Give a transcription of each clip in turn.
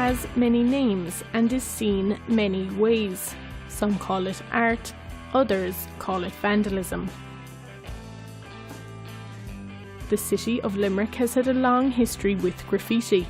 has many names and is seen many ways. Some call it art, others call it vandalism. The city of Limerick has had a long history with graffiti.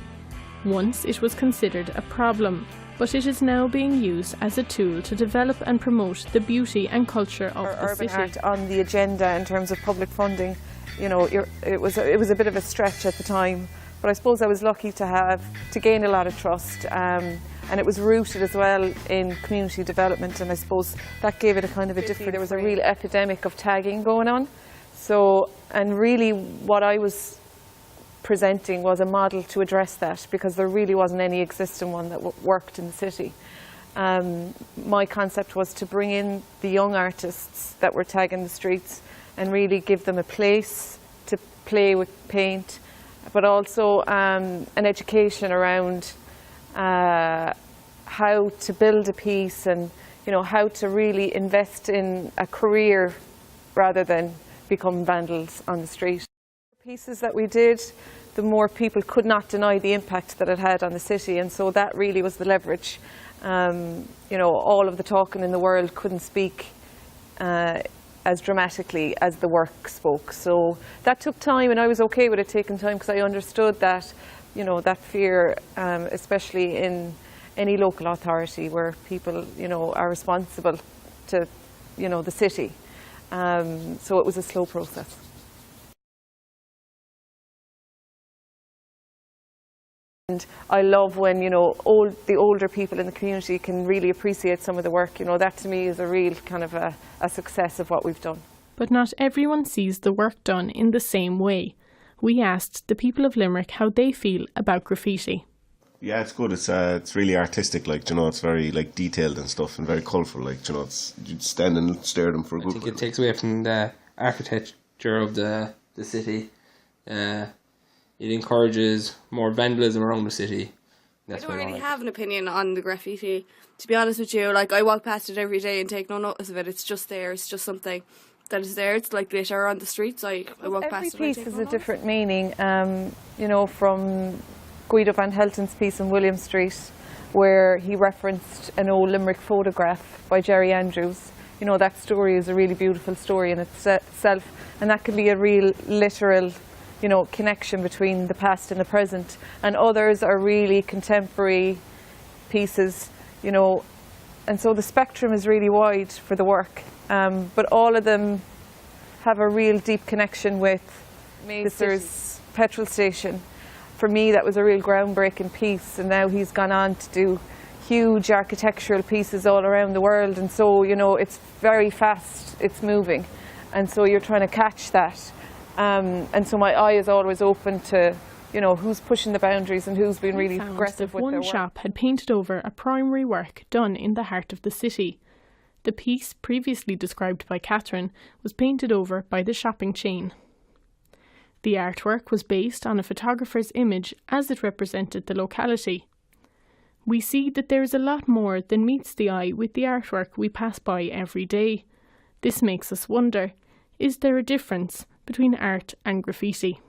Once it was considered a problem, but it is now being used as a tool to develop and promote the beauty and culture of the urban city. art on the agenda in terms of public funding, you know, it was a bit of a stretch at the time, but I suppose I was lucky to gain a lot of trust, and it was rooted as well in community development, and I suppose that gave it a kind of a different. There was a real epidemic of tagging going on, so, and really what I was presenting was a model to address that, because there really wasn't any existing one that worked in the city. My concept was to bring in the young artists that were tagging the streets and really give them a place to play with paint, but also an education around how to build a piece, and you know, how to really invest in a career rather than become vandals on the street. The pieces that we did, the more people could not deny the impact that it had on the city, and so that really was the leverage. You know, all of the talking in the world couldn't speak as dramatically as the work spoke. So that took time, and I was okay with it taking time, because I understood that, you know, that fear, especially in any local authority where people, you know, are responsible to, you know, the city. So it was a slow process. And I love when, you know, the older people in the community can really appreciate some of the work. You know, that to me is a real kind of a success of what we've done. But not everyone sees the work done in the same way. We asked the people of Limerick how they feel about graffiti. Yeah, it's good. It's really artistic, like, you know, it's very like detailed and stuff, and very colourful, like, you know, it's, you'd stand and stare at them for a good while. I think it takes away from the architecture of the city. It encourages more vandalism around the city. I don't really have an opinion on the graffiti, to be honest with you. Like, I walk past it every day and take no notice of it. It's just there. It's just something that is there. It's like glitter on the streets. I walk past it. Every piece has a different meaning. You know, from Guido van Helton's piece on William Street, where he referenced an old Limerick photograph by Jerry Andrews. You know, that story is a really beautiful story in itself, and that can be a real literal, you know, connection between the past and the present. And others are really contemporary pieces, you know, and so the spectrum is really wide for the work. But all of them have a real deep connection with Minister's petrol station. For me, that was a real groundbreaking piece, and now he's gone on to do huge architectural pieces all around the world, and so, you know, it's very fast, it's moving, and so you're trying to catch that. And so my eye is always open to, you know, who's pushing the boundaries and who's been really progressive with their work. One shop had painted over a primary work done in the heart of the city. The piece, previously described by Catherine, was painted over by the shopping chain. The artwork was based on a photographer's image as it represented the locality. We see that there is a lot more than meets the eye with the artwork we pass by every day. This makes us wonder, is there a difference between art and graffiti?